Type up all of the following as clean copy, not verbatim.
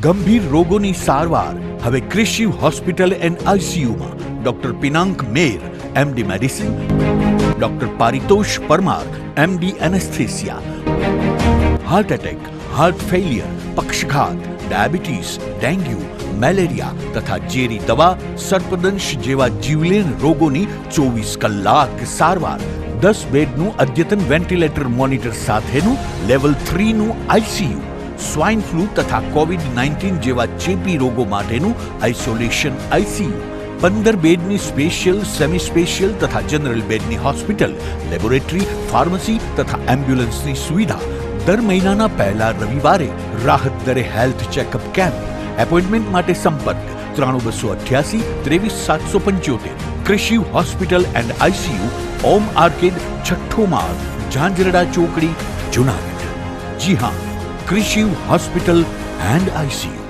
ગંભીર રોગોની સારવાર હવે કૃષિ હોસ્પિટલ એન્ડ આઈસીયુમાં doctor Pinank Mer, MD medicine, doctor Paritosh Parmar, MD anaesthesia, heart attack, heart failure, પક્ષઘાત, ડાયાબિટીસ, ડેન્ગ્યુ, મેલેરિયા તથા ઝેરી દવા, સર્પદંશ જેવા જીવલેણ રોગોની 24 કલાક સારવાર, 10 બેડનું અદ્યતન વેન્ટિલેટર મોનિટર સાથેનું લેવલ 3નું આઈસીયુ, સ્વાઇન ફ્લૂ તથા કોવિડ-19 જેવા ચેપી રોગો માટેનું આઇસોલેશન આઈસીયુ, 15 બેડની સ્પેશિયલ, સેમી સ્પેશિયલ તથા જનરલ બેડની હોસ્પિટલ, લેબોરેટરી, ફાર્મસી તથા એમ્બ્યુલન્સની સુવિધા, દર મહિનાના પહેલા રવિવારે રાહત દરે હેલ્થ ચેકઅપ કેમ્પ. એપોઇન્ટમેન્ટ માટે સંપર્ક 9288 23775. કૃષિ hospital and ICU, Om arcade, છઠ્ઠો માળ, ઝાંઝરડા ચોકડી, જુનાગઢ. જી હા, કૃષિ હોસ્પિટલ એન્ડ આઈસીયુ.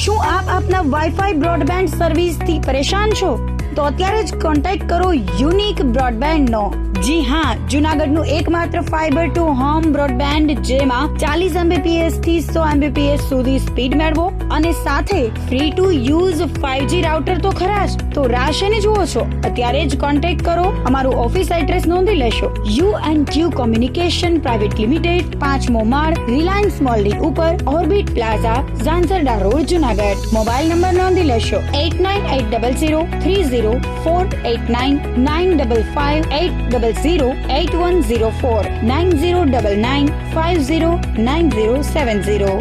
શું આપ આપના વાઈફાઈ બ્રોડબેન્ડ સર્વિસથી પરેશાન છો? તો અત્યારે જ કોન્ટેક્ટ કરો યુનિક બ્રોડબેન્ડ નો. જી હા, જુનાગઢનું એકમાત્ર ફાઈબર ટુ હોમ બ્રોડબેન્ડ, જેમાં 40 Mbps થી 100 Mbps સુધી સ્પીડ મેળવો અને સાથે free to use 5G router તો ખરા જ. તો રાહ શેની જુઓ છો? અત્યારે જ કોન્ટેક્ટ કરો. અમારું ઓફિસ એડ્રેસ નોંધી લેશો. U&Q કોમ્યુનિકેશન પ્રાઇવેટ લિમિટેડ, 5મો માળ, રિલાયન્સ મોલની ઉપર, orbit plaza, Zanzarda road, Junagadh. Mobile number નોંધી લેશો 8980030489 955 8008104 9099509070.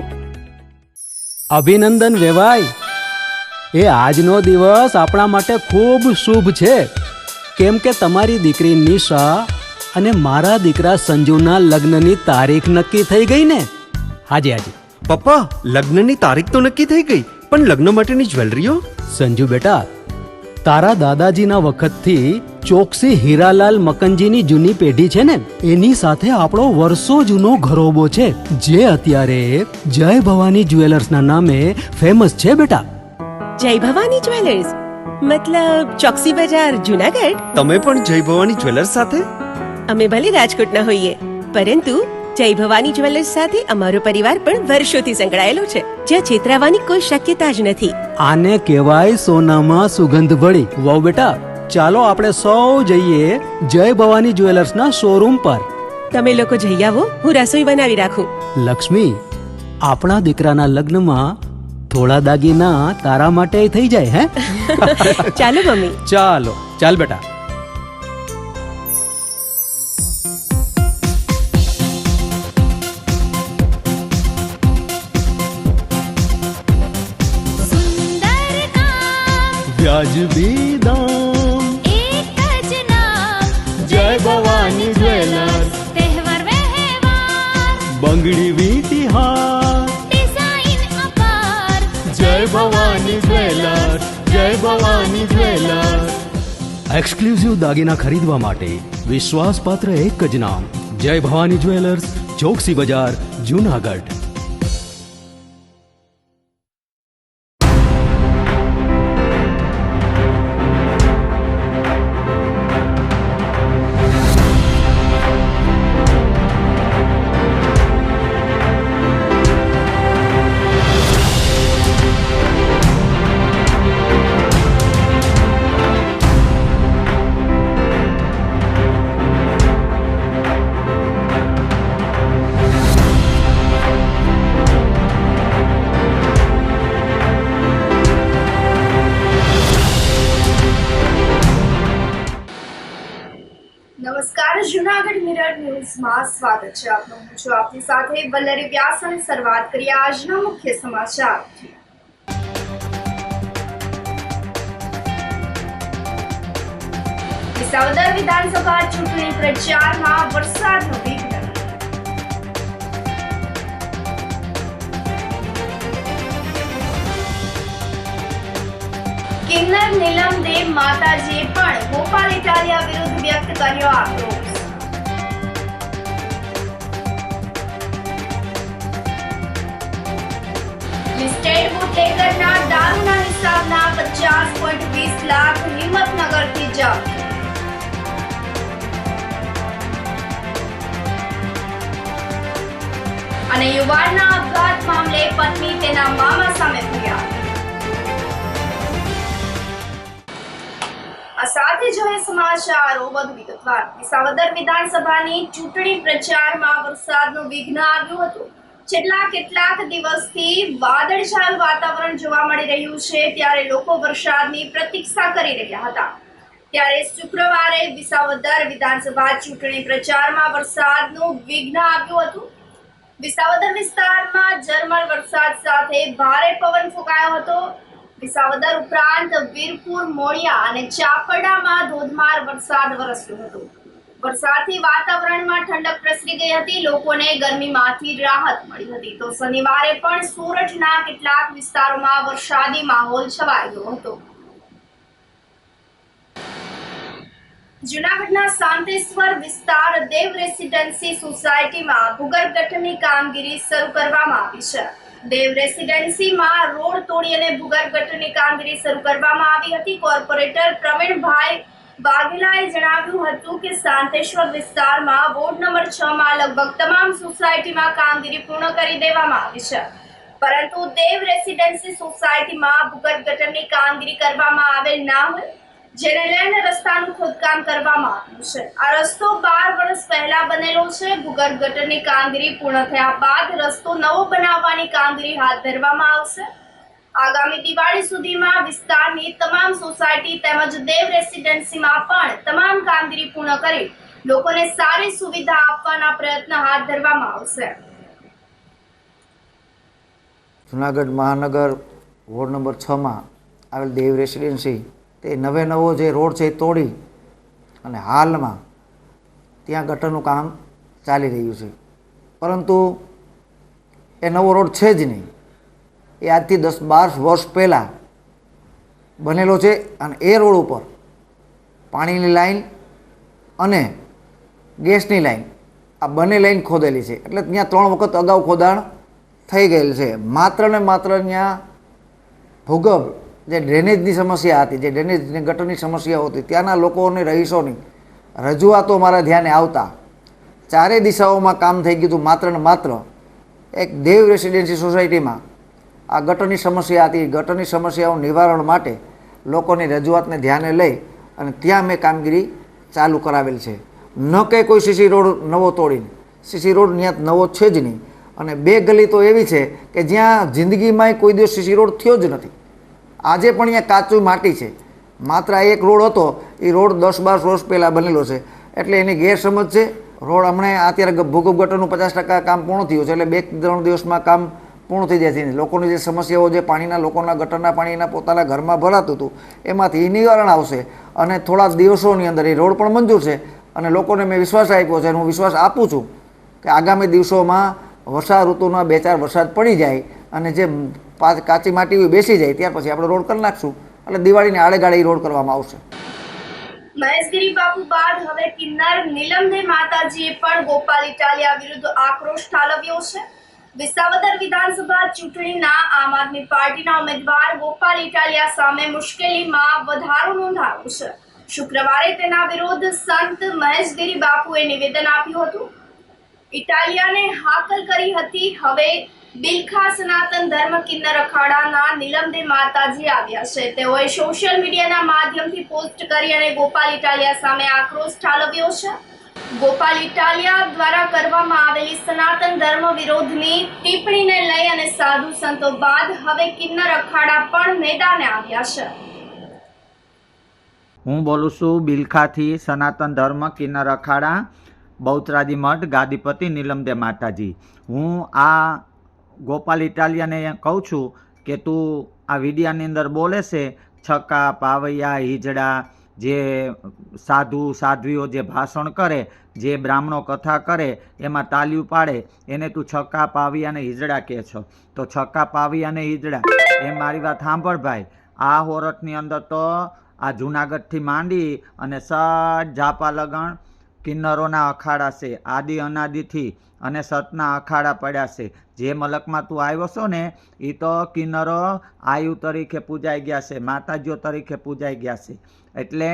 અભિનંદન વેવાય. એ આજનો દિવસ આપણા માટે ખૂબ શુભ છે, કેમ કે તમારી દીકરી નિશા અને મારા દીકરા સંજુના લગ્નની તારીખ નક્કી થઈ ગઈ ને. હાજી હાજી પપ્પા, લગ્નની તારીખ તો નક્કી થઈ ગઈ, પણ લગ્ન માટેની જ્વેલરીઓ? સંજુ બેટા, તારા દાદાજીના વખતથી ચોકસી હીરાલાલ મકનજીની જૂની પેઢી છે ને, એની સાથે આપણો વર્ષો જૂનો ઘરોબો છે, જે અત્યારે જય ભવાની જ્વેલર્સના નામે ફેમસ છે બેટા. જય ભવાની જ્વેલર્સ મતલબ ચોકસી બજાર, જુનાગઢ? તમે પણ જય ભવાની જ્વેલર્સ સાથે? અમે ભલે રાજકોટના હોઈએ, પરંતુ જય ભવાની જ્વેલર્સ સાથે અમારો પરિવાર પણ વર્ષોથી સંકળાયેલો છે, જ્યાં છેતરાવાની કોઈ શક્યતા જ નથી. આને કહેવાય સોનામાં સુગંધ ભળી. વાવ બેટા, ચાલો આપણે સૌ જઈએ જય ભવાની જ્વેલર્સના શોરૂમ પર. તમે લોકો જઈ આવો, હું રસોઈ બનાવી રાખું. લક્ષ્મી, આપણા દીકરાના લગ્નમાં થોડા દાગીના તારા માટે થઈ જાય. હે ચાલો મમ્મી. ચાલો ચાલ બેટા. વ્યાજબી દામ, એક જ નામ, જય ભવાની જ્વેલર્સ. તહેવાર વ્યવહાર, બંગડી વીંટી હાર, ડિઝાઇન અપાર, જય ભવાની જ્વેલર્સ, જય ભવાની જ્વેલર્સ. એક્સક્લુઝિવ દાગીના ખરીદવા માટે વિશ્વાસપાત્ર એક જ નામ, જય ભવાની જ્વેલર્સ, ચોકસી બજાર, જુનાગઢ. નમસ્કાર, જુનાગઢ મિરર ન્યૂઝમાં સ્વાગત છે આપનું. હું છું આપની સાથે વલ્લરી વ્યાસ અને શરૂઆત કરીએ આજના મુખ્ય સમાચારથી. વિસાવદર વિધાનસભા ચૂંટણી પ્રચારમાં વરસાદનો વિઘ્ન. કિન્નર નીલમ દેવ માતાજીએ પણ ગોપાલ ઇટાલિયા વિરુદ્ધ વ્યક્ત કર્યો આક્રોશ. લિસ્ટેડ બુટલેગરના દારૂના હિસાબના 50.20 લાખ હિંમતનગરથી જપ્ત. અને યુવાનના આપઘાત મામલે પત્ની હવે સમાચારો વધુ વિગતવાર. વિસાવદર વિધાનસભાની ચૂંટણી પ્રચારમાં વરસાદનું વિઘ્ન આવ્યું હતું. છેલ્લા કેટલાક દિવસથી વાદળછાયું વાતાવરણ જોવા મળી રહ્યું છે, ત્યારે લોકો વરસાદની પ્રતીક્ષા કરી રહ્યા હતા. ત્યારે શુક્રવારે વિસાવદર વિધાનસભા ચૂંટણી પ્રચારમાં વરસાદનું વિઘ્ન આવ્યું હતું. વિસાવદર વિસ્તારમાં ઝરમર વરસાદ સાથે ભારે પવન ફૂંકાયો હતો. વિસાવદર ઉપરાંત વીરપુર, મોળિયા અને ચાપડામાં ધોધમાર વરસાદ વરસ્યો હતો. વરસાદથી વાતાવરણમાં ઠંડક પ્રસરી ગઈ હતી. લોકોને ગરમીમાંથી રાહત મળી હતી. તો શનિવારે પણ સુરતના કેટલાક વિસ્તારોમાં વરસાદી માહોલ છવાઈ ગયો હતો. જૂનાગઢના શાંતેશ્વર વિસ્તાર દેવ રેસિડેન્સી સોસાયટીમાં ભૂગર્ભ ગટરની કામગીરી શરૂ કરવામાં આવી છે. દેવ રેસિડેન્સીમાં રોડ તોડી અને ભૂગર્ભ ગટરની કામગીરી શરૂ કરવામાં આવી હતી. કોર્પોરેટર પ્રવીણભાઈ વાઘેલાએ જણાવ્યું હતું કે શાંતેશ્વર વિસ્તારમાં વોર્ડ નંબર 6 માં લગભગ તમામ સોસાયટીમાં કામગીરી પૂર્ણ કરી દેવામાં આવી છે, પરંતુ દેવ રેસિડેન્સી સોસાયટીમાં ભૂગર્ભ ગટરની કામગીરી કરવામાં આવેલ ના હોય, જેને લઈને રસ્તાનું ખોદકામ કરવામાં આવ્યું છે. આ રસ્તો 12 વર્ષ પહેલા બનેલો છે. ભૂગર્ભ ગટરની કામગીરી પૂર્ણ થયા બાદ રસ્તો નવો બનાવવાની કામગીરી હાથ ધરવામાં આવશે. આગામી દિવાળી સુધીમાં વિસ્તારની તમામ સોસાયટી તેમજ દેવ રેસિડેન્સીમાં પણ તમામ કામગીરી પૂર્ણ કરી લોકોને સારી સુવિધા આપવાના પ્રયત્ન હાથ ધરવામાં આવશે. જૂનાગઢ મહાનગર વોર્ડ નંબર 6માં આવેલ દેવ રેસિડેન્સી તે નવો જે રોડ છે એ તોડી અને હાલમાં ત્યાં ગટરનું કામ ચાલી રહ્યું છે, પરંતુ એ નવો રોડ છે જ નહીં. એ આજથી 10-12 વર્ષ પહેલાં બનેલો છે અને એ રોડ ઉપર પાણીની લાઈન અને ગેસની લાઈન આ બંને લાઈન ખોદેલી છે. એટલે ત્યાં 3 વખત અગાઉ ખોદાણ થઈ ગયેલ છે. માત્ર ને માત્ર ત્યાં ભૂગર્ભ જે ડ્રેનેજની સમસ્યા હતી, જે ડ્રેનેજ ગટરની સમસ્યા હતી, ત્યાંના લોકોને રહીશોની રજૂઆતો મારા ધ્યાને આવતા ચારે દિશાઓમાં કામ થઈ ગયું હતું. માત્ર ને માત્ર એક દેવ રેસિડેન્સી સોસાયટીમાં આ ગટરની સમસ્યા હતી. ગટરની સમસ્યાઓ નિવારણ માટે લોકોની રજૂઆતને ધ્યાને લઈ અને ત્યાં મેં કામગીરી ચાલુ કરાવેલ છે. ન કે કોઈ સીસી રોડ નવો તોડીને, સીસી રોડ ત્યાં નવો છે જ નહીં. અને 2 ગલી તો એવી છે કે જ્યાં જિંદગીમાં કોઈ દિવસ સીસી રોડ થયો જ નથી. આજે પણ અહીંયા કાચું માટી છે. માત્ર આ એક રોડ હતો, એ રોડ 10-12 વર્ષ પહેલાં બનેલો છે. એટલે એની ગેરસમજ છે. રોડ હમણાં અત્યારે ભૂગર્ભ ગટરનું 50% કામ પૂર્ણ થયું છે, એટલે 2-3 દિવસમાં કામ પૂર્ણ થઈ જાય છે. લોકોની જે સમસ્યાઓ, જે પાણીના, લોકોના ગટરના પાણીના પોતાના ઘરમાં ભરાતું હતું, એમાંથી નિવારણ આવશે. અને થોડા દિવસોની અંદર એ રોડ પણ મંજૂર છે. અને લોકોને મેં વિશ્વાસ આપ્યો છે અને હું વિશ્વાસ આપું છું કે આગામી દિવસોમાં વર્ષા ઋતુના 2-4 વરસાદ પડી જાય અને જે કાચી માટી બેસી જાય ત્યાર પછી આપણે રોડ કરી નાખશું. એટલે દિવાળીને આડેગાળે રોડ કરવામાં આવશે. મહેશગીરી બાપુ બાદ હવે કિન્નર નીલમદે માતાજીએ પણ ગોપાલ ઇટાલિયા વિરુદ્ધ આક્રોશ ઠાલવ્યો છે. વિસાવદર વિધાનસભા ચૂંટણીના આમ આદમી પાર્ટીના ઉમેદવાર ગોપાલ ઇટાલિયા સામે મુશ્કેલીમાં વધારો નોંધાયો છે. શુક્રવારે તેના વિરુદ્ધ સંત મહેશગીરી બાપુએ નિવેદન આપ્યું હતું. ઇટાલિયાને હાકલ કરી હતી, હવે બિલખા સનાતન ધર્મ કિન્નર અખાડાના નીલમદે માતાજી આવ્યા છે. તેઓએ સોશિયલ મીડિયાના માધ્યમથી પોસ્ટ કરી અને ગોપાલ ઇટાલિયા સામે આક્રોશ ઠાલવ્યો છે. ગોપાલ ઇટાલિયા દ્વારા કરવામાં આવેલી સનાતન ધર્મ વિરોધની ટિપ્પણીને લઈ અને સાધુ સંતો બાદ હવે કિન્નર અખાડા પણ મેદાને આવ્યા છે. હું બોલું છું બિલખાથી, સનાતન ધર્મ કિન્નર અખાડા, બહુચરાજી મઠ, ગાદીપતિ નીલમદે માતાજી. હું આ ગોપાલ ઇટાલિયાને કહું છું કે તું આ વિડિયાની અંદર બોલે છે છક્કા, પાવૈયા, હિજડા, જે સાધુ સાધ્વીઓ જે ભાષણ કરે, જે બ્રાહ્મણો કથા કરે, એમાં તાલીઓ પાડે, એને તું છક્કા, પાવી અને હિજડા કહે છો. તો છક્કા, પાવી અને હિજડા એ મારી વાત સાંભળ ભાઈ. આ હોરઠની અંદર તો આ જૂનાગઢથી માંડી અને સટ ઝાપા લગણ કિન્નરોના અખાડા છે, આદિ અનાદિથી, અને સતના અખાડા પડ્યા છે. જે મલકમાં તું આવ્યો છો ને એ તો કિન્નરો આયુ તરીકે પૂજાઈ ગયા છે, માતાજીઓ તરીકે પૂજાઈ ગયા છે. એટલે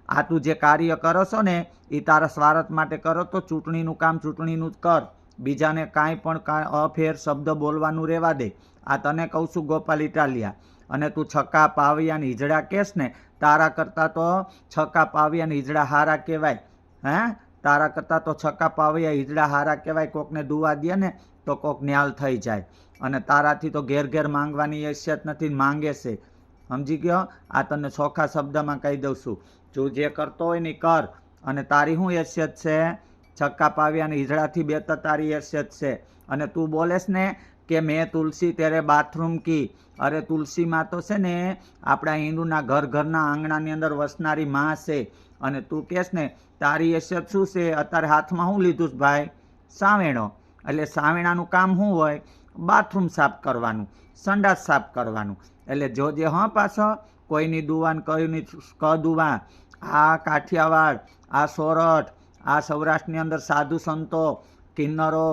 આ તું જે કાર્ય કરો છો ને એ તારા સ્વાર્થ માટે કરો તો ચૂંટણીનું કામ ચૂંટણીનું જ કર. બીજાને કાંઈ પણ અફેર શબ્દ બોલવાનું રહેવા દે. આ તને કહું છું ગોપાલ ઇટાલિયા. અને તું છક્કા પાવ્યા ને ઈજડા કહેશ ને, તારા કરતાં તો છક્કા પાવ્યા ને ઈજડા હારા કહેવાય. હે, તારા કરતાં તો છક્કા પાવ્યા ઈજડા હારા કહેવાય. કોકને દુવા દે ને તો કોક ન્યાલ થઈ જાય. અને તારાથી તો ઘેર ઘેર માંગવાની હેસિયત નથી, માંગે છે. સમજી ગયો? આ તને ચોખ્ખા શબ્દમાં કહી દઉં છું. તું જે કરતો હોય ને કર. અને તારી શું હેસિયત છે? છક્કા પાવ્યા ને ઈજડાથી બેતર તારી હેસિયત છે. અને તું બોલેશ ને કે મેં તુલસી તેરે બાથરૂમ કી, અરે તુલસીમાં તો છે ને આપણા હિન્દુના ઘર ઘરના આંગણાની અંદર વસનારી માં છે. અને તું કહેશ ને તારી હેસિયત શું છે? અત્યારે હાથમાં શું લીધું છે ભાઈ? સાવેણો. એટલે સાવેણાનું કામ શું હોય? બાથરૂમ સાફ કરવાનું, સંડાસ સાફ કરવાનું. એટલે જોજે હા, પાછો કોઈની દુવાન કોઈની કદુવા. આ કાઠિયાવાડ, આ સોરઠ, આ સૌરાષ્ટ્રની અંદર સાધુ સંતો, કિન્નરો,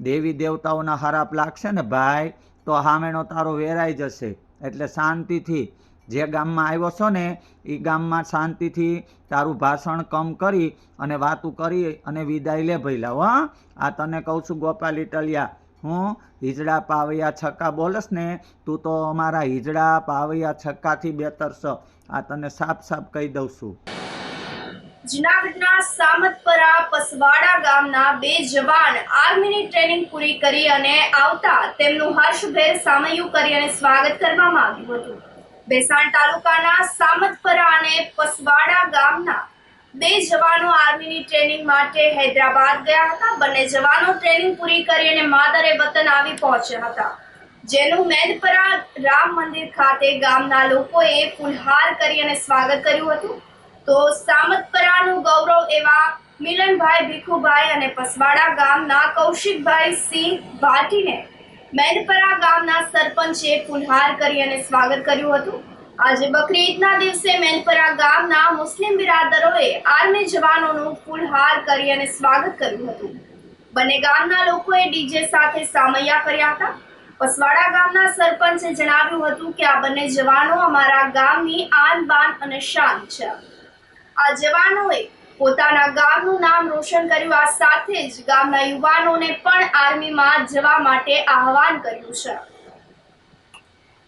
દેવી દેવતાઓના હરાપ લાગશે ને ભાઈ, તો હામેણો તારો વેરાઈ જશે. એટલે શાંતિથી જે ગામમાં આવ્યો છો ને એ ગામમાં શાંતિથી તારું ભાષણ કમ કરી અને વાતું કરી અને વિદાય લે ભઈલા. હા, આ તને કહું છું ગોપાલ ઇટલિયા, હું હિજડા પાવૈયા છક્કા બોલસ ને, તું તો અમારા હિજડા પાવૈયા છક્કાથી બેતર છો. આ તને સાફ સાફ કહી દઉં છું. જૂનાગઢના સામતપરા પસવાડા ગામના 2 જવાન આર્મીની ટ્રેનિંગ પૂરી કરી અને આવતા તેમનું હર્ષભેર સામૈયું કરી અને સ્વાગત કરવામાં આવ્યું હતું. ભેસાણ તાલુકાના સામતપરા અને પસવાડા ગામના 2 જવાનો આર્મીની ટ્રેનિંગ માટે હૈદરાબાદ ગયા હતા. બંને જવાનો ટ્રેનિંગ પૂરી કરી અને માદરે વતન આવી પહોંચ્યા હતા, જેનું મેદપરા રામ મંદિર ખાતે ગામના લોકોએ ફૂલહાર કરી અને સ્વાગત કર્યું હતું. તો સામતપરાનું ગૌરવ એવા મિલનભાઈ ભીખુભાઈ અને પસવાડા ગામના કૌશિકભાઈ સિંહ ભાટીને મેદપરા ગામના સરપંચે ફૂલહાર કરી અને સ્વાગત કર્યું હતું. આજે બકરી ઈદના દિવસે મેદપરા ગામના મુસ્લિમ બિરાદરોએ આર્મી જવાનોનું ફૂલહાર કરી અને સ્વાગત કર્યું હતું. બંને ગામના લોકોએ ડીજે સાથે સામૈયા કર્યા હતા. પસવાડા ગામના સરપંચે જણાવ્યું હતું કે આ બંને જવાનો અમારા ગામની આન બાન અને શાન છે. આ જવાનોએ પોતાના ગામનું નામ રોશન કર્યું. આ સાથે જ ગામના યુવાનોને પણ આર્મીમાં જવા માટે આહવાન કર્યું છે.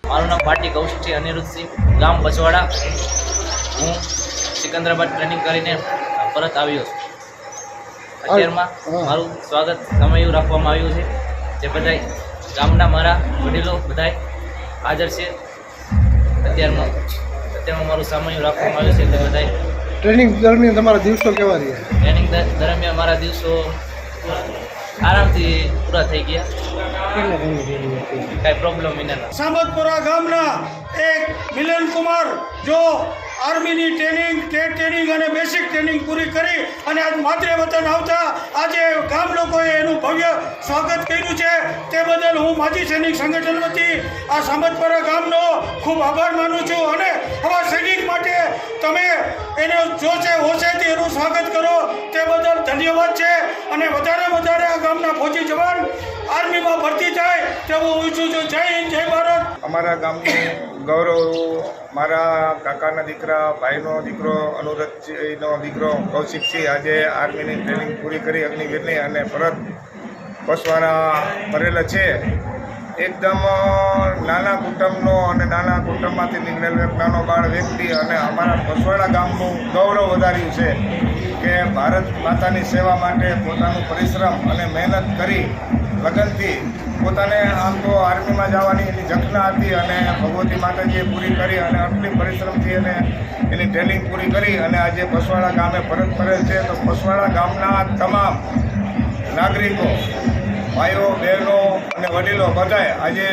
મારું નામ ભાટી કૌશિકસિંહ અનિરુદ્ધસિંહ, ગામ પસવાડા. હું સિકંદરાબાદ ટ્રેનિંગ કરીને પરત આવ્યો છું. અત્યારમાં મારું સ્વાગત સમયું રાખવામાં આવ્યું છે. જે બધાય ગામના મારા વડીલો બધાય હાજર છે. અત્યારમાં મારું સમયું રાખવામાં આવ્યું છે. તે બધાય ટ્રેનિંગ દરમિયાન તમારા દિવસો કેવા રહ્યા? ટ્રેનિંગ દરમિયાન મારા દિવસો આરામથી પૂરા થઈ ગયા. કાંઈ પ્રોબ્લેમ વિના. સામતપુરા ગામના એક મિલનકુમાર જો આર્મીની ટ્રેનિંગ, ટેટ ટ્રેનિંગ અને બેસિક ટ્રેનિંગ પૂરી કરી અને આજ માતૃ વતન આવતા આજે ગામ લોકોએ એનું ભવ્ય સ્વાગત કર્યું છે. તે બદલ હું માજી સૈનિક સંગઠન વતી આ સામતપરા ગામનો ખૂબ આભાર માનું છું. અને આવા સૈનિક માટે તમે એનો જોશે હોશેથી એનું સ્વાગત કરો તે બદલ ધન્યવાદ છે. અને વધારે વધારે આ ગામના ફૌજી જવાન આર્મીમાં ભરતી થાય તેવું હું ઈચ્છું છું. જય હિન્દ, જય ભારત. અમારા ગામનું ગૌરવ મારા કાકાના દીકરા, ભાઈનો દીકરો, અનુરજનો દીકરો કૌશિકસિંહ આજે આર્મીની ટ્રેનિંગ પૂરી કરી અગ્નિવીરની અને પરત પસવાડા ભરેલા છે. એકદમ નાના કુટુંબનો અને નાના કુટુંબમાંથી નીકળેલો એક નાનો બાળ વ્યક્તિ અને અમારા પસવાડા ગામનું ગૌરવ વધાર્યું છે કે ભારત માતાની સેવા માટે પોતાનું પરિશ્રમ અને મહેનત કરી લગનથી પોતાને આમ તો આર્મીમાં જવાની એની ઝંખના હતી અને ભગવતી માતાજીએ પૂરી કરી અને આટલી પરિશ્રમથી એને એની ટ્રેનિંગ પૂરી કરી અને આજે પસવાડા ગામે પરત ફરેલ છે. તો પસવાડા ગામના તમામ નાગરિકો, ભાઈઓ, બહેનો અને વડીલો બધાએ આજે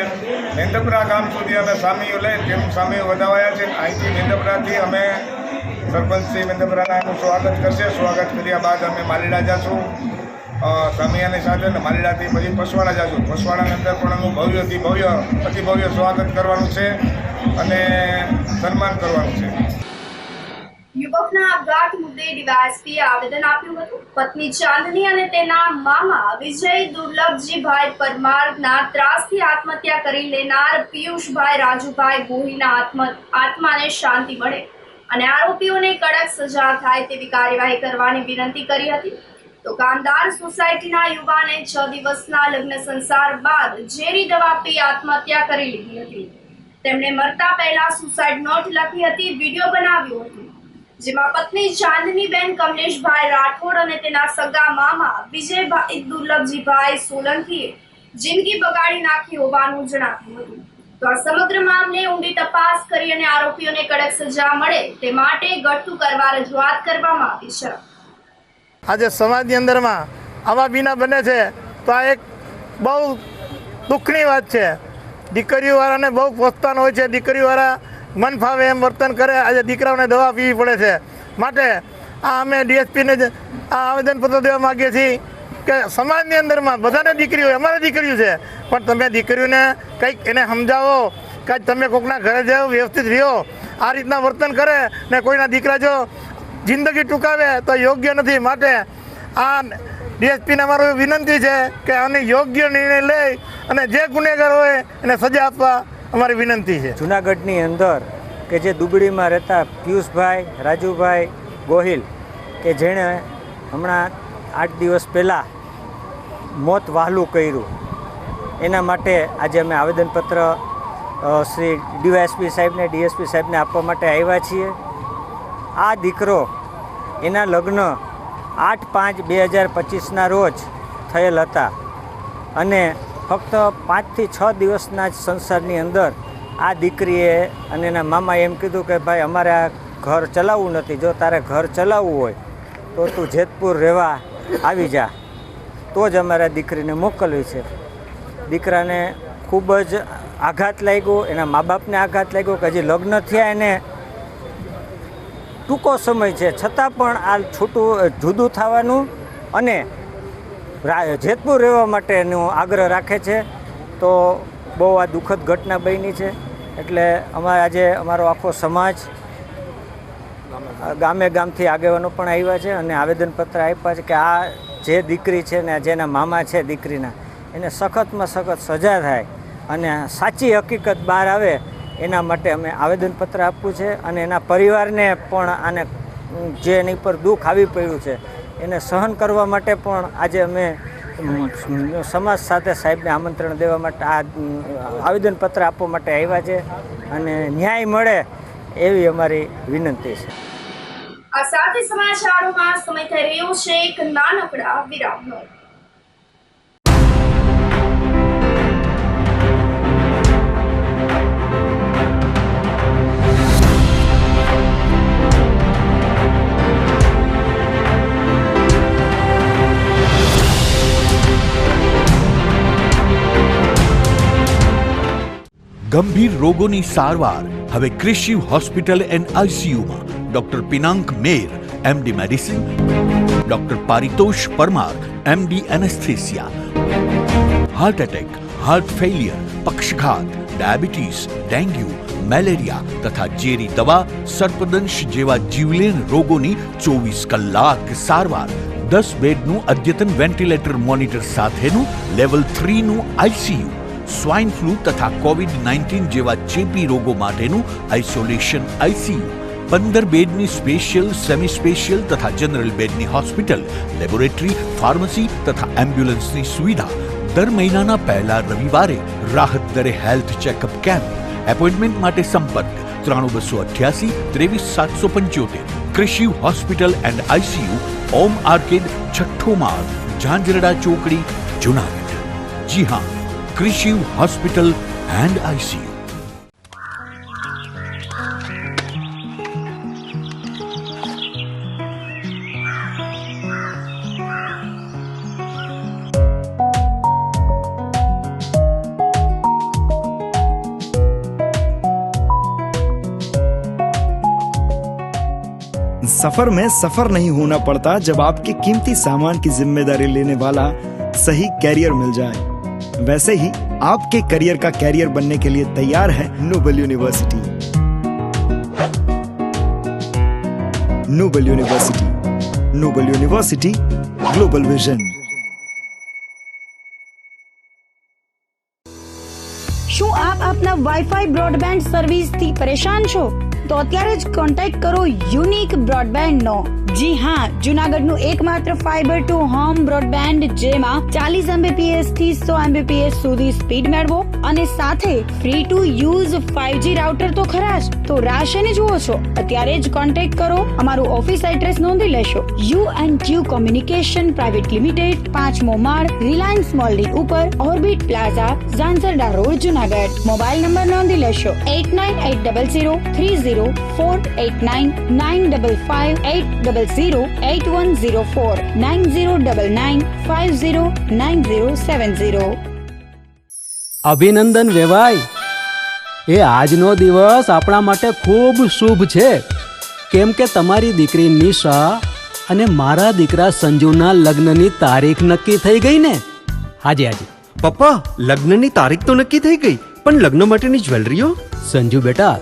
મેંદપરા ગામ સુધી અમે સામીઓ લઈ તેમ સામીઓ વધાવાયા છે. અહીંથી મેંદપરાથી અમે સરપંચશ્રી મેંદપરાના એનું સ્વાગત કરશે. સ્વાગત કર્યા બાદ અમે માલીડા જઈશું સામિયાની સાથે, અને માલીડાથી પછી પસવાડા જઈશું. પસવાડાની અંદર પણ એનું ભવ્યથી ભવ્ય અતિ ભવ્ય સ્વાગત કરવાનું છે અને સન્માન કરવાનું છે. યુવકના આપઘાત મુદ્દે ડીવાયએસપીએ આવેદન આપ્યું હતું. પત્ની ચાંદની અને તેના મામા વિજય દુર્લભજીભાઈ પરમારના ત્રાસથી આત્મહત્યા કરી લેનાર પિયુષભાઈ રાજુભાઈ ગોહીના આત્માને શાંતિ મળે અને આરોપીઓને કડક સજા થાય તેવી કાર્યવાહી કરવાની વિનંતી કરી હતી. તો કામદાર સોસાયટીના યુવાને 6 દિવસના લગ્ન સંસાર બાદ ઝેરી દવા પી આત્મહત્યા કરી લીધી હતી. તેમણે મરતા પહેલા સુસાઇડ નોટ લખી હતી, વિડીયો બનાવ્યો હતો, જેમાં પત્ની ચાંદનીબેન કમલેશભાઈ રાઠોડ અને તેના સગા મામા વિજયભાઈ દુર્લભજીભાઈ સોલંકીએ જિંદગી બગાડી નાખી હોવાનું જણાવ્યું હતું. તો આ સમગ્ર મામલે ઊંડી તપાસ કરી અને આરોપીઓને કડક સજા મળે તે માટે ગળતું કરવા રજૂઆત કરવામાં આવી છે. આજે સમાજની અંદરમાં આવા બીના બને છે તો આ એક બહુ દુઃખની વાત છે. દીકરીઓવાળાને બહુ પ્રોત્સાહન હોય છે, દીકરીવાળા મન ફાવે એમ વર્તન કરે. આજે દીકરાઓને દવા પીવી પડે છે. માટે આ અમે ડીએસપીને આ આવેદનપત્ર દેવા માગીએ છીએ કે સમાજની અંદરમાં બધાને દીકરીઓ, અમારે દીકરીઓ છે, પણ તમે દીકરીઓને કંઈક એને સમજાવો, કાંઈક તમે કોઈકના ઘરે જાઓ, વ્યવસ્થિત રહ્યો. આ રીતના વર્તન કરે ને કોઈના દીકરા જો જિંદગી ટૂંકાવે તો યોગ્ય નથી. માટે આ ડીએસપીને અમારું વિનંતી છે કે આને યોગ્ય નિર્ણય લઈ અને જે ગુનેગાર હોય એને સજા આપવા અમારી વિનંતી છે. જૂનાગઢની અંદર કે જે દુબળીમાં રહેતા પિયુષભાઈ રાજુભાઈ ગોહિલ કે જેણે હમણાં 8 દિવસ પહેલાં મોત વહાલું કર્યું, એના માટે આજે અમે આવેદનપત્ર શ્રી ડીવાયએસપી સાહેબને, ડીએસપી સાહેબને આપવા માટે આવ્યા છીએ. આ દીકરો એના લગ્ન 8/5/2025ના રોજ થયેલ હતા અને ફક્ત 5 થી 6 દિવસના જ સંસારની અંદર આ દીકરીએ અને એના મામાએ એમ કીધું કે ભાઈ અમારે આ ઘર ચલાવવું નથી, જો તારે ઘર ચલાવવું હોય તો તું જેતપુર રહેવા આવી જા, તો જ અમારે દીકરીને મોકલવી છે. દીકરાને ખૂબ જ આઘાત લાગ્યો, એના મા બાપને આઘાત લાગ્યો કે હજી લગ્ન થયા એને ટૂંકો સમય છે, છતાં પણ આ છૂટું જુદું થવાનું અને જેતપુર રહેવા માટેનો આગ્રહ રાખે છે. તો બહુ આ દુઃખદ ઘટના બની છે. એટલે અમારે આજે અમારો આખો સમાજ ગામે ગામથી આગેવાનો પણ આવ્યા છે અને આવેદનપત્ર આપ્યા છે કે આ જે દીકરી છે ને જેના મામા છે દીકરીના, એને સખતમાં સખત સજા થાય અને સાચી હકીકત બહાર આવે એના માટે અમે આવેદનપત્ર આપવું છે. અને એના પરિવારને પણ આને જે એની પર દુઃખ આવી પડ્યું છે એને સહન કરવા માટે પણ આજે અમે સમાજ સાથે સાહેબને આમંત્રણ દેવા માટે આ આવેદનપત્ર આપવા માટે આવ્યા છે અને ન્યાય મળે એવી અમારી વિનંતી છે. આ સાથે સમાચારોમાં સમય થઈ રહ્યો છે એક નાનકડા વિરામનો. ગંભીર રોગોની સારવાર હવે કૃષિ હોસ્પિટલ એન્ડ આઈસીયુમાં doctor Pinank Mer MD medicine, doctor Paritosh Parmar MD anaesthesia, heart attack, heart failure, પક્ષઘાત, ડાયાબિટીસ, ડેન્ગ્યુ, મેલેરિયા તથા ઝેરી દવા, સર્પદંશ જેવા જીવલેણ રોગોની 24 કલાક સારવાર, 10 બેડનું અદ્યતન વેન્ટિલેટર મોનિટર સાથેનું લેવલ 3નું આઈસીયુ, સ્વાઇન ફ્લૂ તથા કોવિડ-19 જેવા ચેપી રોગો માટેનું આઇસોલેશન આઈસીયુ, 15 બેડની સ્પેશિયલ, સેમી સ્પેશિયલ તથા જનરલ બેડની હોસ્પિટલ, લેબોરેટરી, ફાર્મસી તથા એમ્બ્યુલન્સની સુવિધા, દર મહિનાના પહેલા રવિવારે રાહત દરે હેલ્થ ચેકઅપ કેમ્પ. એપોઇન્ટમેન્ટ માટે સંપર્ક 9288 23775. કૃષિ hospital and ICU, Om arcade, છઠ્ઠો માળ, ઝાંઝરડા ચોકડી, જુનાગઢ. જી હા, કૃષિ હોસ્પિટલ એન્ડ આઈસીયુ. सफर में सफर नहीं होना पड़ता जब आपके कीमती सामान की जिम्मेदारी लेने वाला सही कैरियर मिल जाए. वैसे ही आपके करियर का कैरियर बनने के लिए तैयार है Noble University. Noble University, Noble University, global vision. શું આપ આપના વાઈફાઈ બ્રોડબેન્ડ સર્વિસથી પરેશાન છો? તો અત્યારે જ કોન્ટેક્ટ કરો યુનિક બ્રોડબેન્ડ નો. જી હા, જુનાગઢનું એકમાત્ર ફાઈબર ટુ હોમ બ્રોડબેન્ડ જેમાં 40 Mbps થી 100 Mbps સુધી સ્પીડ મેળવો અને સાથે free to use 5G router તો ખરા જ. તો રાશને જુઓ છો, અત્યારે જ કોન્ટેક્ટ કરો. અમારું ઓફિસ એડ્રેસ નોંધી લેશો. U&Q કોમ્યુનિકેશન પ્રાઇવેટ લિમિટેડ, 5મો માળ, રિલાયન્સ મોલની ઉપર, orbit plaza, Zanzarda road, Junagadh. Mobile number નોંધી લેશો 8980030489 95580081004 9099509070. અભિનંદન વેવાય. એ આજનો દિવસ આપણા માટે ખૂબ શુભ છે, કેમ કે તમારી દીકરી નિશા અને મારા દીકરા સંજુના લગ્નની તારીખ નક્કી થઈ ગઈ ને. હાજી. પપ્પા, લગ્નની તારીખ તો નક્કી થઈ ગઈ, પણ લગ્ન માટેની જ્વેલરીઓ? સંજુ બેટા,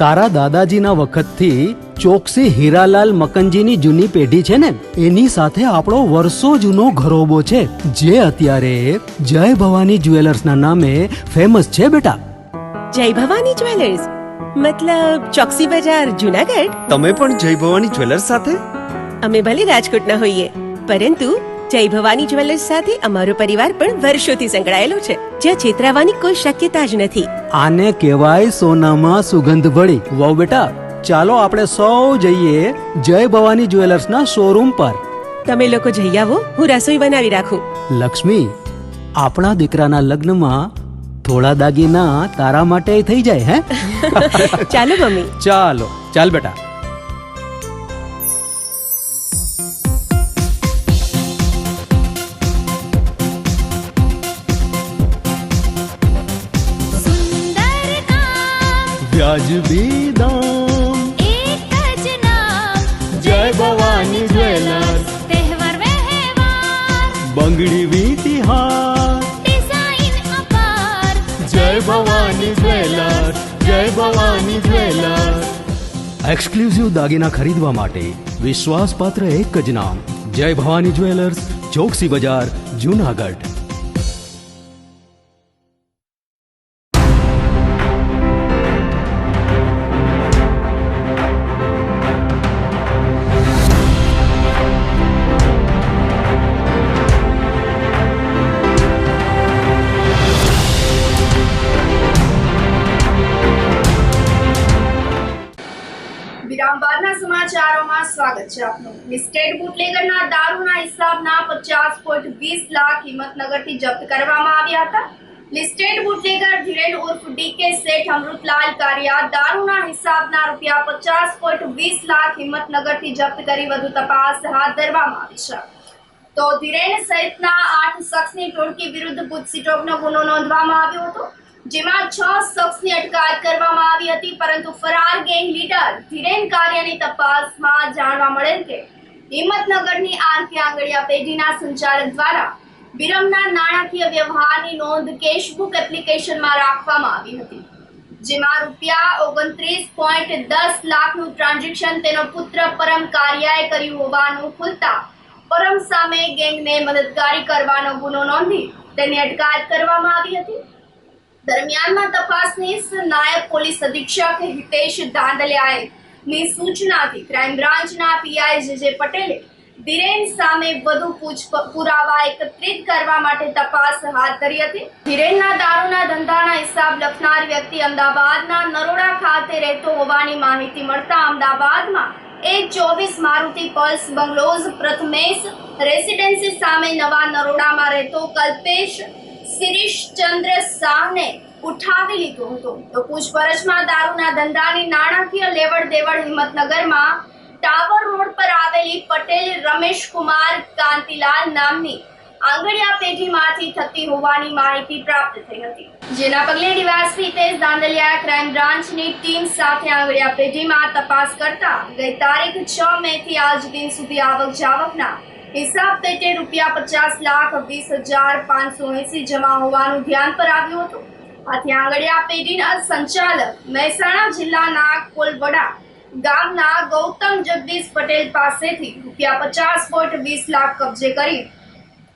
તારા દાદાજીના વખતથી ચોકસી હીરાલાલ મકનજીની જૂની પેઢી છે ને, એની સાથે આપણો વર્ષો જૂનો ઘરોબો છે, જે અત્યારે જય ભવાની જ્વેલર્સના નામે ફેમસ છે બેટા. જય ભવાની જ્વેલર્સ મતલબ ચોકસી બજાર, જુનાગઢ? તમે પણ જય ભવાની જ્વેલર્સ સાથે? અમે ભલે રાજકોટના હોઈએ, પરંતુ જય ભવાની જ્વેલર્સ સાથે અમારો પરિવાર પણ વર્ષોથી સંકળાયેલો છે, જ્યાં છેતરાવાની કોઈ શક્યતા જ નથી. આને કહેવાય સોનામાં સુગંધ ભળી. વાવ બેટા, ચાલો આપણે સૌ જઈએ જય ભવાની જ્વેલર્સના શોરૂમ પર. તમે લોકો જઈ આવો, હું રસોઈ બનાવી રાખું. લક્ષ્મી, આપણા દીકરાના લગ્નમાં થોડા દાગીના તારા માટે થઈ જાય. હે ચાલો મમ્મી. ચાલ બેટા. વ્યાજબી દામ, એક જ નામ, જય ભવાની જ્વેલર્સ. તહેવાર વ્યવહાર, બંગડી વીટી હાર, ડિઝાઇન અપાર, જય ભવાની જ્વેલર્સ, જય ભવાની જ્વેલર્સ. એક્સક્લુઝિવ દાગીના ખરીદવા માટે વિશ્વાસપાત્ર એક જ નામ, જય ભવાની જ્વેલર્સ, ચોકસી બજાર, જુનાગઢ. વિરામ બાદના સમાચારોમાં સ્વાગત છે આપનું. લિસ્ટેડ બુટલેગરના દારૂના હિસાબના 50.20 લાખ હિંમતનગરથી જપ્ત કરવામાં આવ્યા હતા. લિસ્ટેડ બુટલેગર ધીરેન ઉર્ફ ડીકે શેઠ અમૃતલાલ કારિયા દારૂના હિસાબના ₹50.20 લાખ હિંમતનગરથી જપ્ત કરી વધુ તપાસ હાથ ધરવામાં આવી છે. તો ધીરેન સહિતના 8 શખ્સની ટોળકી વિરુદ્ધ ગુજસીટોકનો ગુનો નોંધવામાં આવ્યો હતો, જેમાં 6 શખ્સની અટકાયત કરવામાં આવી હતી. પરંતુ ફરાર ગેંગ લીડર ધીરેન કારિયાની તપાસમાં જાણવા મળેલ કે હિંમતનગરની આરકે આંગળીયા પેઢીના સંચાલક દ્વારા વિરમના નાણાકીય વ્યવહારની નોંધ કેશબુક એપ્લિકેશનમાં રાખવામાં આવી હતી, જેમાં ₹29.10 લાખનું ટ્રાન્ઝેક્શન તેનો પુત્ર પરમ કારિયાએ કર્યું હોવાનું ખુલતા પરમ સામે ગેંગને મદદગારી કરવાનો ગુનો નોંધી તેની અટકાયત કરવામાં આવી હતી. દરમિયાનમાં તપાસનીશ નાયબ પોલીસ અધિક્ષક હિતેશ ધાંધલિયાએ ની સૂચનાથી ક્રાઇમ બ્રાન્ચના પીઆઈ જે પટેલે ધીરેન સામે વધુ પુરાવા એકત્રિત કરવા માટે તપાસ હાથ ધરી હતી. ધીરેનના દારૂના ધંધાના હિસાબ લખનાર વ્યક્તિ અમદાવાદના નરોડા ખાતે રહેતો હોવાની માહિતી મળતા અમદાવાદમાં 124 Maruti pulse bungalows Prathamesh residency સામે નવા નરોડામાં રહેતો કલ્પેશ શિરીષચંદ્ર શાહને ઉઠાવી લીધો હતો. તો પૂછપરછમાં દારૂના ધંધાની નાણાકીય લેવડ દેવડ હિંમતનગરમાં ટાવર રોડ પર આવેલી પટેલ રમેશ કુમાર કાંતિલાલ નામની આંગળીયા પેઢીમાંથી થતી હોવાની માહિતી પ્રાપ્ત થઈ હતી, જેના પગલે ડીવાયએસપી હિતેશ ધાંધલિયા ક્રાઇમ બ્રાન્ચની ટીમ સાથે આંગળીયા પેઢીમાં તપાસ કરતા ગઈ તારીખ 6 મે થી આજ દિન સુધી આવક જાવકના હિસાબ પેટે ₹50,20,580 જમા હોવાનું ધ્યાન પર આવ્યું હતું. આથી આંગળીયા પેઢીના સંચાલક મહેસાણા જિલ્લાના કોલવડા ગામના ગૌતમ જગદીશ પટેલ પાસેથી ₹50.20 લાખ કબજે કરી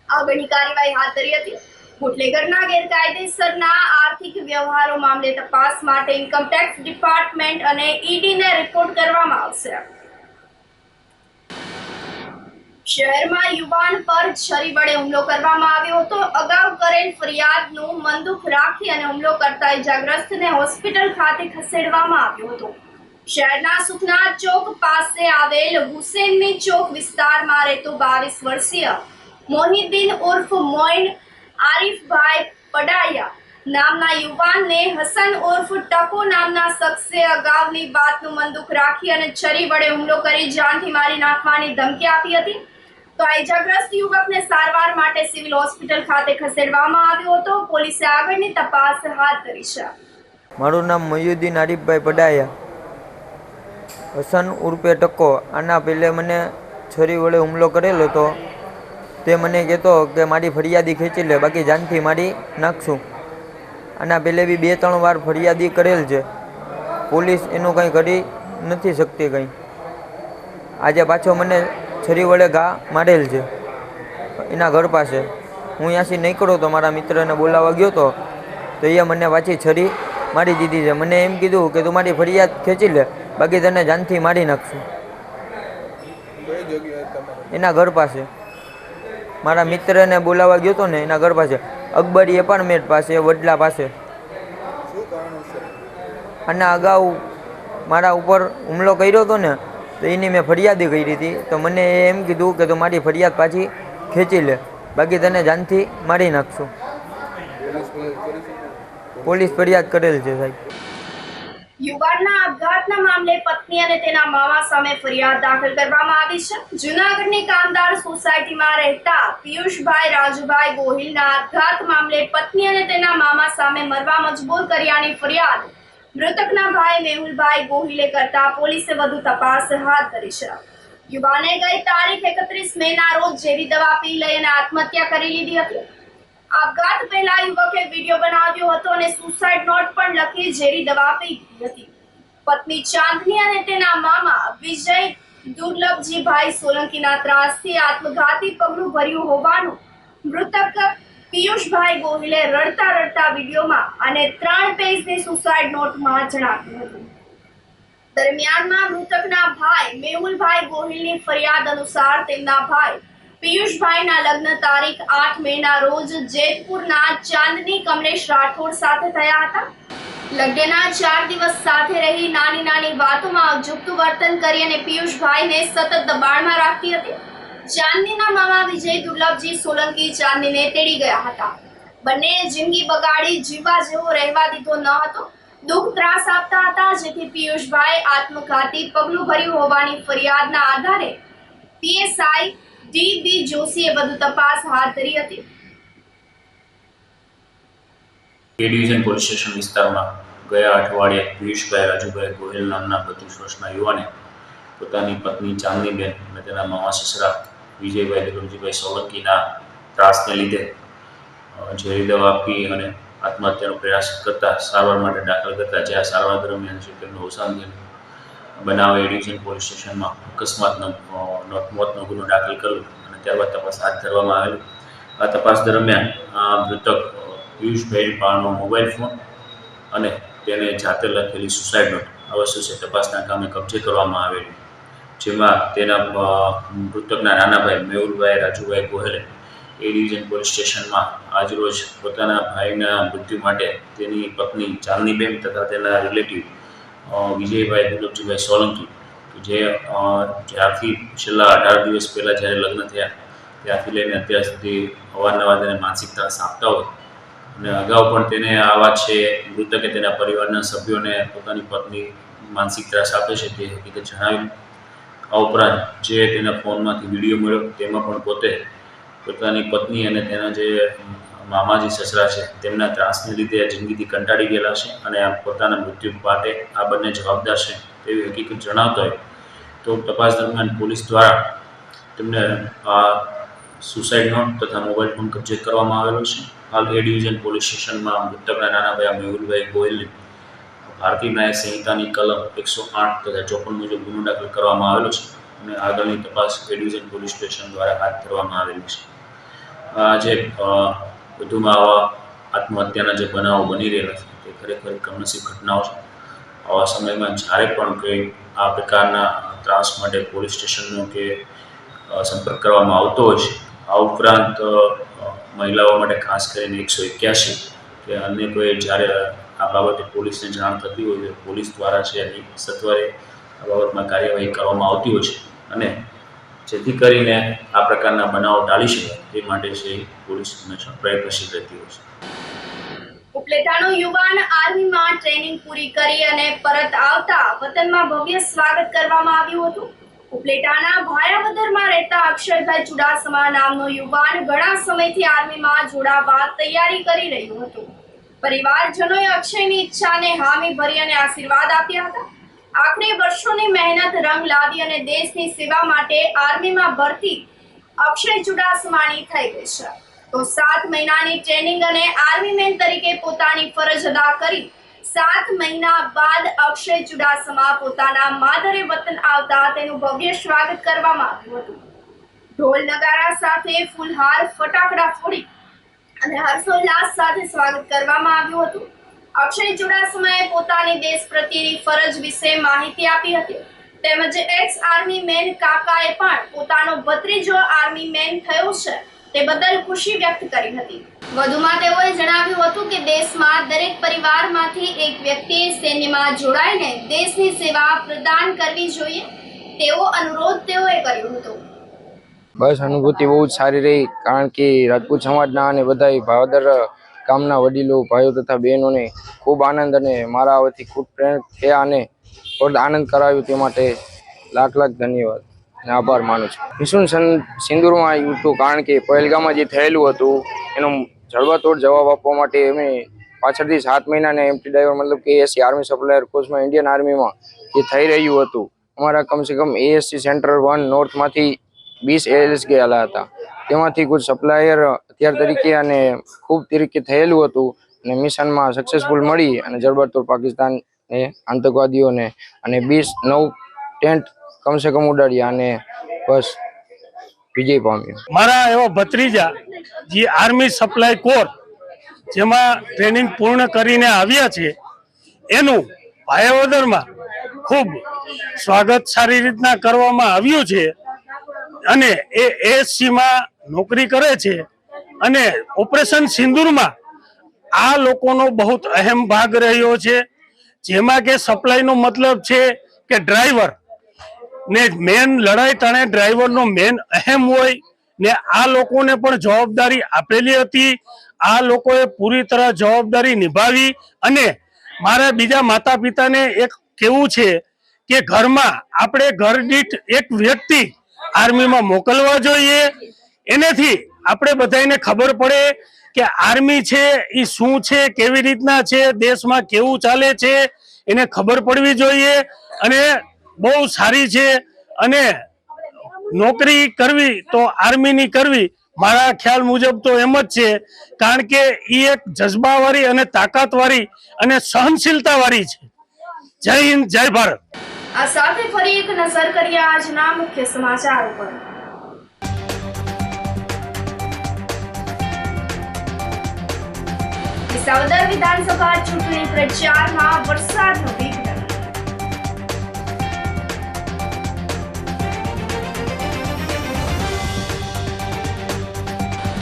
આગળની કાર્યવાહી હાથ ધરી હતી. બુટલેગરના ગેરકાયદેસરના આર્થિક વ્યવહારો મામલે તપાસ માટે ઇન્કમટેક્સ ડિપાર્ટમેન્ટ અને ઈડીને રિપોર્ટ કરવામાં આવશે. શહેરમાં યુવાન પર છરી વડે હુમલો કરવામાં આવ્યો હતો. અગાઉ કરેલ ફરિયાદનું મનદુખ રાખી અને હુમલો કરતા ઇજાગ્રસ્તને હોસ્પિટલ ખાતે ખસેડવામાં આવ્યો હતો. શહેરના સુખનાથ ચોક પાસે આવેલ હુસેનની ચોક વિસ્તારમાં રહેતો 22 વર્ષીય મોહિદ્દીન ઉર્ફ મોઇન આરિફભાઈ પડાયા નામના યુવાનને હસન ઉર્ફ ટકો નામના શખ્સે અગાઉની વાતનું મનદુખ રાખી અને છરી વડે હુમલો કરી જાનથી મારી નાખવાની ધમકી આપી હતી. તો આ ઇજાગ્રસ્ત યુવકને સારવાર માટે સિવિલ હોસ્પિટલ ખાતે ખસેડવામાં આવ્યો હતો. પોલીસે આગળની તપાસ હાથ ધરી છે. મારું નામ મોહિદ્દીન આરિફભાઈ પડાયા, હસન ઉર્ફે ટકો. આના પહેલે મને છરી વડે હુમલો કરેલો હતો. તે મને કહેતો કે મારી ફરિયાદી ખેંચી લે, બાકી જાનથી મારી નાખશું. આના પહેલે બી 2-3 વાર ફરિયાદી કરેલ છે. પોલીસ એનું કંઈ કરી નથી શકતી કંઈ. આજે પાછો મને છરી વડે ઘા મારેલ છે એના ઘર પાસે. હું ત્યાંથી નીકળ્યો તો મારા મિત્રને બોલાવવા ગયો તો એ મને પાછી છરી મારી દીધી છે. મને એમ કીધું કે તું મારી ફરિયાદ ખેંચી લે, બાકી તને જાનથી મારી નાખશું. એના ઘર પાસે મારા મિત્રને બોલાવવા ગયો હતો ને, એના ઘર પાસે અકબરી એપાર્ટમેન્ટ પાસે, વડલા પાસે. આના અગાઉ મારા ઉપર હુમલો કર્યો હતો ને, તો એની મેં ફરિયાદી કરી હતી. તો મને એમ કીધું કે તું મારી ફરિયાદ પાછી ખેંચી લે, બાકી તને જાનથી મારી નાખશું. પોલીસ ફરિયાદ કરેલ છે સાહેબ. યુવાનના આપઘાતના મામલે પત્ની અને તેના મામા સામે ફરિયાદ દાખલ કરવામાં આવી છે. જૂનાગઢની કામદાર સોસાયટીમાં રહેતા પિયુષભાઈ રાજુભાઈ ગોહિલના આપઘાત મામલે પત્ની અને તેના મામા સામે મરવા મજબૂર કર્યાની ફરિયાદ મૃતકના ભાઈ મેહુલભાઈ ગોહિલે કરતા પોલીસે વધુ તપાસ હાથ ધરી છે. યુવાને ગઈ તારીખ 31 મેના રોજ ઝેરી દવા પી લઈ અને આત્મહત્યા કરી લીધી હતી. આપઘાત પહેલા યુવકે વિડીયો બનાવ્યો હતો અને સુસાઇડ નોટ પણ લખી ઝેરી દવા પી હતી. પત્ની ચાંદની અને તેના મામા વિજય દુર્લભજીભાઈ સોલંકીના ત્રાસથી આત્મઘાતી પગલું ભર્યું હોવાનું મૃતક પિયુષભાઈ ગોહિલે રડતા રડતા વિડીયોમાં અને 3 પેજની સુસાઇડ નોટમાં જણાવ્યું હતું. દરમિયાનમાં મૃતકના ભાઈ મેહુલભાઈ ગોહિલની ફરિયાદ અનુસાર તેમના ભાઈ પિયુષભાઈના લગ્ન તારીખ 8 મેના રોજ જેતપુરના ચાંદની કમલેશ રાઠોડ સાથે થયા હતા. લગ્નના 4 દિવસ સાથે રહી નાની નાની વાતોમાં અજુગતું વર્તન કરી અને પિયુષભાઈને સતત દબાણમાં રાખતી હતી. ચાંદનીના મામા વિજય દુર્લભજી સોલંકી ચાંદનીને તેડી ગયા હતા. બંને જિંદગી બગાડી જીવવા જેવો રહેવા દીધો ન હતો. દુઃખ ત્રાસ આપતા હતા, જેથી પિયુષભાઈ આત્મઘાતી પગલું ભર્યું હોવાની ફરિયાદના આધારે પીએસઆઈ ડી.બી. જોશીએ વધુ તપાસ હાથ ધરી હતી. એ ડિવિઝન પોલીસ સ્ટેશન વિસ્તારમાં ગયા અઠવાડિયે પિયુષભાઈ રાજુભાઈ ગોહિલ નામના 32 વર્ષના યુવાને પોતાની પત્ની ચાંદનીબેન અને તેના મામા સસરા વિજયભાઈ દુર્લભજીભાઈ સોલંકીના ત્રાસને લીધે ઝેરી દવા આપી અને આત્મહત્યાનો પ્રયાસ કરતા સારવાર માટે દાખલ કરતા, જ્યાં સારવાર દરમિયાન તેમનું અવસાન થયું. બનાવ એ ડિવિઝન પોલીસ સ્ટેશનમાં અકસ્માતનો મોતનો ગુનો દાખલ કર્યો અને ત્યારબાદ તપાસ હાથ ધરવામાં આવેલી. આ તપાસ દરમિયાન મૃતક પિયુષભાઈ પાસેનો મોબાઈલ ફોન અને તેને જાતે લખેલી સુસાઇડ નોટ આ વસ્તુ છે તપાસના કામે કબજે કરવામાં આવેલી. જેમાં તેના મૃતકના નાના ભાઈ મેહુલભાઈ રાજુભાઈ ગોહિલે એ ડિવિઝન પોલીસ સ્ટેશનમાં આજરોજ પોતાના ભાઈના મૃત્યુ માટે તેની પત્ની ચાંદનીબેન તથા તેના રિલેટિવ વિજયભાઈ દુર્લભજીભાઈ સોલંકી, જે જ્યારથી છેલ્લા 18 દિવસ પહેલાં જ્યારે લગ્ન થયા ત્યારથી લઈને અત્યાર સુધી અવારનવાર તેને માનસિક ત્રાસ આપતા હોય અને અગાઉ પણ તેને આ વાત છે મૃતકે તેના પરિવારના સભ્યોને પોતાની પત્ની માનસિક ત્રાસ આપે છે તે હકીકત જણાવી. આ ઉપરાંત જે તેના ફોનમાંથી વિડીયો મળ્યો તેમાં પણ પોતે પોતાની પત્ની અને તેના જે મામાજી સસરા છે તેમના ત્રાસને લીધે જિંદગીથી કંટાળી ગયેલા છે અને આ પોતાના મૃત્યુ માટે આ બંને જવાબદાર છે તેવી હકીકત જણાવતો હોય તો તપાસ દરમિયાન પોલીસ દ્વારા તેમને આ સુસાઇડ નોટ તથા મોબાઈલ ફોન કબજે કરવામાં આવેલો છે. હાલ એ ડિવિઝન પોલીસ સ્ટેશનમાં મૃતકના નાના ભાઈ મેહુલભાઈ ગોહિલની ભારતીય ન્યાય સંહિતાની કલમ 108 તથા 54 મુજબ ગુનો દાખલ કરવામાં આવેલો છે અને આગળની તપાસ એ ડિવિઝન પોલીસ સ્ટેશન દ્વારા હાથ ધરવામાં આવેલી છે. આજે વધુમાં આવા આત્મહત્યાના જે બનાવો બની રહેલા છે તે ખરેખર કમનસીબ ઘટનાઓ છે. આવા સમયમાં જ્યારે પણ કોઈ આ પ્રકારના ત્રાસ માટે પોલીસ સ્ટેશનનો કે સંપર્ક કરવામાં આવતો હોય છે. આ ઉપરાંત મહિલાઓ માટે ખાસ કરીને 181 કે અન્ય કોઈ જ્યારે આ બાબતે પોલીસને જાણ થતી હોય તો પોલીસ દ્વારા છે એની સત્વરે આ બાબતમાં કાર્યવાહી કરવામાં આવતી હોય છે અને જેથી કરીને આ પ્રકારના બનાવો ટાળી શકાય તે માટે છે પોલીસ હંમેશા પ્રયત્નશીલ રહેતી હોય છે. ઉપલેટાનો યુવાન આર્મીમાં ટ્રેનિંગ પૂરી કરી અને પરત આવતા વતનમાં ભવ્ય સ્વાગત કરવામાં આવ્યું હતું. ઉપલેટાના ભાયાવદરમાં રહેતા અક્ષયભાઈ ચુડાસમા નામનો યુવાન ઘણા સમયથી આર્મીમાં જોડાવા તૈયારી કરી રહ્યો હતો. પરિવારજનોએ અક્ષયની ઈચ્છાને હામી ભરી અને આશીર્વાદ આપ્યા હતા. આખરે વર્ષોની મહેનત રંગ લાવી અને દેશની સેવા માટે આર્મીમાં ભરતી અક્ષય ચુડાસમાની થઈ ગઈ છે. તો 7 મહિનાની ટ્રેનિંગ અને આર્મી મેન તરીકે પોતાની ફરજ અદા કરી 7 મહિના બાદ અક્ષય ચુડાસમા પોતાના માદરે વતન આવતા તેનું ભવ્ય સ્વાગત કરવામાં આવ્યું હતું. ઢોલ નગારા સાથે ફૂલહાર ફટાકડા ફોડી અને હર્ષોલ્લાસ સાથે સ્વાગત કરવામાં આવ્યું હતું. અક્ષય ચુડાસમાએ પોતાની દેશ પ્રત્યેની ફરજ વિશે માહિતી આપી હતી. તેમજ એક્સ આર્મી મેન કાકાએ પણ પોતાનો ભત્રીજો આર્મી મેન થયો છે તે બદલ ખુશી વ્યક્ત કરી હતી. વધુમાં તેઓએ જણાવ્યું હતું કે દેશમાં દરેક પરિવારમાંથી એક વ્યક્તિએ સૈન્યમાં જોડાઈને દેશની સેવા પ્રદાન કરવી જોઈએ તેવો અનુરોધ તેઓએ કર્યો હતો. બસ અનુભૂતિ બહુ જ સારી રહી, કારણ કે રાજપૂત સમાજના અને બધા ભાવદર ગામના વડીલો ભાઈઓ તથા બહેનોને ખૂબ આનંદ અને મારા વતી ખૂબ પ્રેરક થયા અને ખૂબ આનંદ કરાવ્યો તે માટે લાખ લાખ ધન્યવાદ અને આભાર માનું છું. મિશન સિંદૂરમાં આવ્યું હતું કારણ કે પહેલગામમાં જે થયેલું હતું એનો જડબાતોડ જવાબ આપવા માટે અમે પાછળથી 7 મહિનાને એમટી ડ્રાઈવર મતલબ કે એએસસી આર્મી સપ્લાયર કોર્સમાં ઇન્ડિયન આર્મીમાં જે થઈ રહ્યું હતું, અમારા કમસે કમ એએસસી સેન્ટર 1 નોર્થમાંથી 20 એએલએસ ગયેલા હતા. તેમાંથી કુછ સપ્લાયર હથિયાર તરીકે અને ખૂબ તરીકે થયેલું હતું અને મિશનમાં સક્સેસફુલ મળી અને જડબાતોડ પાકિસ્તાનને આતંકવાદીઓને અને 29 ટેન્ટ કમસે કમ ઉડાડ્યા અને બસ વિજય પામ્યો. મારા એવા ભત્રીજા જે આર્મી સપ્લાય કોર જેમાં ટ્રેનિંગ પૂર્ણ કરીને આવ્યા છે એનું ભાયાવદરમાં ખૂબ સ્વાગત સારી રીતના કરવામાં આવ્યું છે અને એ એએસસીમાં નોકરી કરે છે અને ઓપરેશન સિંદૂરમાં આ લોકોનો બહુ અહેમ ભાગ રહ્યો છે, જેમાં કે સપ્લાયનો મતલબ છે કે ડ્રાઈવર ને મેન લડાઈ ટાણે ડ્રાઈવરનો મેન અહેમ હોય ને આ લોકોને પણ જવાબદારી આપેલી હતી. આ લોકોએ પૂરી તરહ જવાબદારી નિભાવી અને મારા બીજા માતા પિતાને એક કહેવું છે કે ઘરમાં આપણે ઘર દીઠ એક વ્યક્તિ આર્મીમાં મોકલવા જોઈએ. એનાથી આપણે બધાને ખબર પડે કે આર્મી છે એ શું છે, કેવી રીતના છે, દેશમાં કેવું ચાલે છે એને ખબર પડવી જોઈએ અને બહુ સારી છે. અને નોકરી કરવી તો આર્મીની કરવી મારા ખ્યાલ મુજબ તો એમ જ છે, કારણ કે એ એક જજ્બાવાળી અને તાકાતવાળી અને સહનશીલતાવાળી છે. જય હિન્દ, જય ભારત. આ સાથે ફરી એક નજર કરીએ આજના મુખ્ય સમાચાર ઉપર. વિસાવદર વિધાનસભા ચૂંટણી પ્રચારમાં વરસાદનો વિઘ્ન.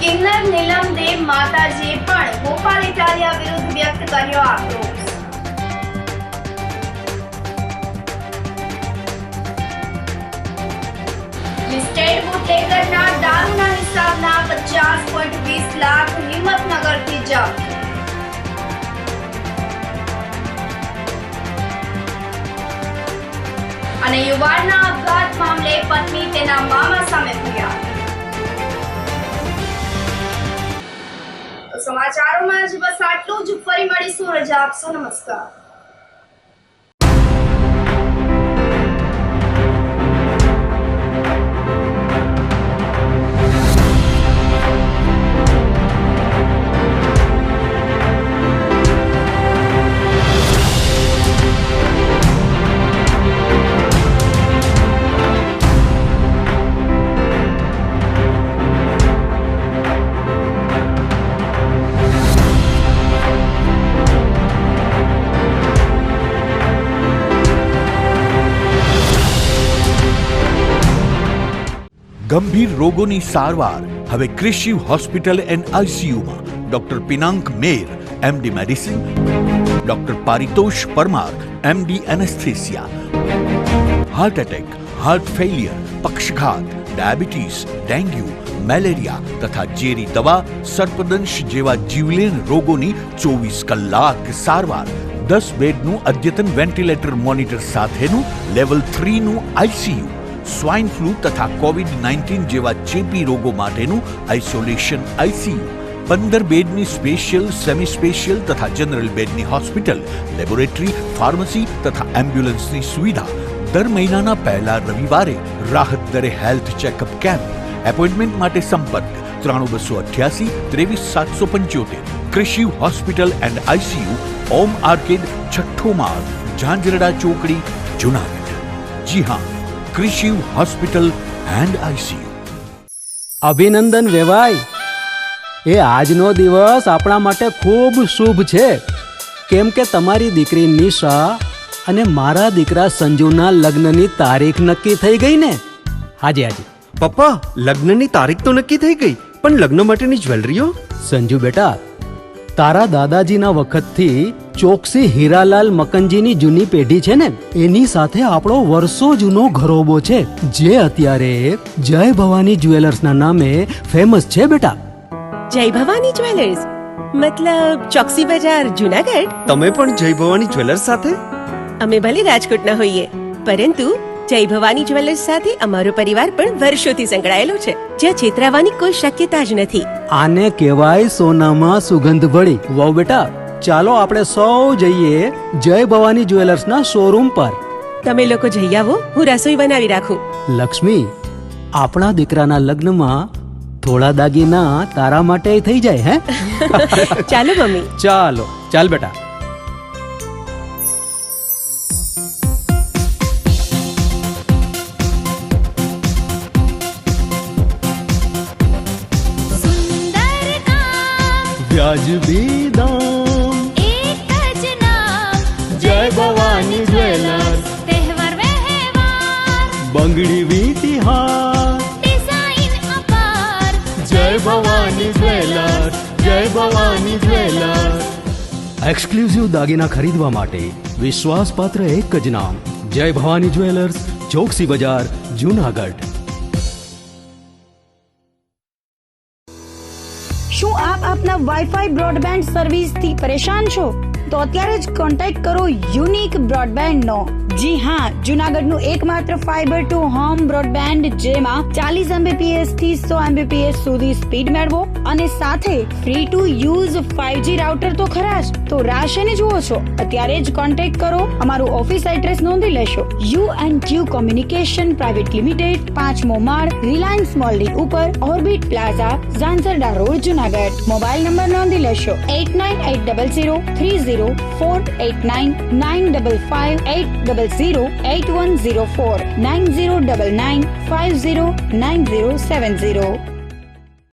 કિન્નર નીલમ દેવ માતાજીએ પણ ગોપાલ ઇટાલિયા વિરુદ્ધ વ્યક્ત કર્યો આક્રોશ. લિસ્ટેડ બુટલેગરના દારૂના હિસાબના 50.20 લાખ હિંમતનગરથી જપ્ત. અને યુવાનના આપઘાત મામલે પત્ની તેના મામા સામે ફરિયાદ. સમાચારોમાં જ બસ આટલું જ. ફરી મળીશું. રજા આપશો. નમસ્કાર. ગંભીર રોગોની સારવાર હવે ક્રિશિવ હોસ્પિટલ એન્ડ આઈસીયુમાં doctor Pinank Mer MD medicine, doctor Paritosh Parmar MD anaesthesia, heart attack, heart failure, પક્ષઘાત, ડાયાબિટીસ, ડેન્ગ્યુ, મેલેરિયા તથા ઝેરી દવા, સર્પદંશ જેવા જીવલેણ રોગોની 24 કલાક સારવાર, 10 બેડનું અદ્યતન વેન્ટિલેટર મોનિટર સાથેનું લેવલ 3નું આઈસીયુ, સ્વાઇન ફ્લૂ તથા કોવિડ-19 જેવા ચેપી રોગો માટેનું આઇસોલેશન આઈસીયુ, 15 બેડની સ્પેશિયલ, સેમી સ્પેશિયલ તથા જનરલ બેડની હોસ્પિટલ, લેબોરેટરી, ફાર્મસી તથા એમ્બ્યુલન્સની સુવિધા, દર મહિનાના પહેલા રવિવારે રાહત દરે હેલ્થ ચેકઅપ કેમ્પ. એપોઇન્ટમેન્ટ માટે સંપર્ક 9288 23775. Krishiv hospital and ICU, Om arcade, છઠ્ઠો માળ, ઝાંઝરડા ચોકડી, જુનાગઢ. જી હા, ક્રિશિવ હોસ્પિટલ એન્ડ આઈસીયુ. અભિનંદન વેવાય. એ આજનો દિવસ આપણા માટે ખૂબ શુભ છે, કેમ કે તમારી દીકરી નિશા અને મારા દીકરા સંજુના લગ્નની તારીખ નક્કી થઈ ગઈ ને. હાજી હાજી પપ્પા, લગ્નની તારીખ તો નક્કી થઈ ગઈ, પણ લગ્ન માટેની જ્વેલરીઓ? સંજુ બેટા, તારા દાદાજીના વખતથી ચોકસી હીરાલાલ મકનજીની જૂની પેઢી છે ને, એની સાથે આપણો વર્ષો જૂનો ઘરોબો છે, જે અત્યારે જય ભવાની જ્વેલર્સના નામે ફેમસ છે બેટા. જય ભવાની જ્વેલર્સ મતલબ ચોકસી બજાર, જુનાગઢ? તમે પણ જય ભવાની જ્વેલર્સ સાથે? અમે ભલે રાજકોટના હોઈએ, પરંતુ જય ભવાની જ્વેલર્સ સાથે અમારો પરિવાર પણ વર્ષોથી સંકળાયેલો છે, જ્યાં છેતરાવાની કોઈ શક્યતા જ નથી. આને કહેવાય સોનામાં સુગંધ ભળી. વહુ બેટા, ચાલો આપણે સૌ જઈએ જય ભવાની જ્વેલર્સના શોરૂમ પર. તમે લોકો જઈ આવો, હું રસોઈ બનાવી રાખું. લક્ષ્મી, આપણા દીકરાના લગ્નમાં થોડા દાગીના તારા માટે થઈ જાય. હે ચાલો મમ્મી. ચાલો ચાલ બેટા. વ્યાજબી દામ, એક જ નામ, જય ભવાની જ્વેલર્સ. તહેવાર વ્યવહાર, બંગડી વીટી હાર, ડિઝાઇન અપાર, જય ભવાની જ્વેલર્સ, જય ભવાની જ્વેલર્સ. એક્સક્લુઝિવ દાગીના ખરીદવા માટે વિશ્વાસપાત્ર એક જ નામ, જય ભવાની જ્વેલર્સ, ચોકસી બજાર, જુનાગઢ. શું આપ આપના વાઈફાઈ બ્રોડબેન્ડ સર્વિસથી પરેશાન છો? તો અત્યારે જ કોન્ટેક્ટ કરો યુનિક બ્રોડબેન્ડ નો. જી હા, જુનાગઢનું એકમાત્ર ફાઈબર ટુ હોમ બ્રોડબેન્ડ, જેમાં 40 Mbps થી 100 Mbps સુધી સ્પીડ મેળવો અને સાથે free to use 5G router તો ખરા જ. તો રાહ શેની જુઓ છો? અત્યારે જ કોન્ટેક્ટ કરો. અમારું ઓફિસ એડ્રેસ નોંધી લેશો. U&Q કોમ્યુનિકેશન પ્રાઇવેટ લિમિટેડ, 5મો માળ, રિલાયન્સ મોલની ઉપર, orbit plaza, Zanzarda road, Junagadh. Mobile number નોંધી લેશો 8980030489 955 800 8104 9099 509070.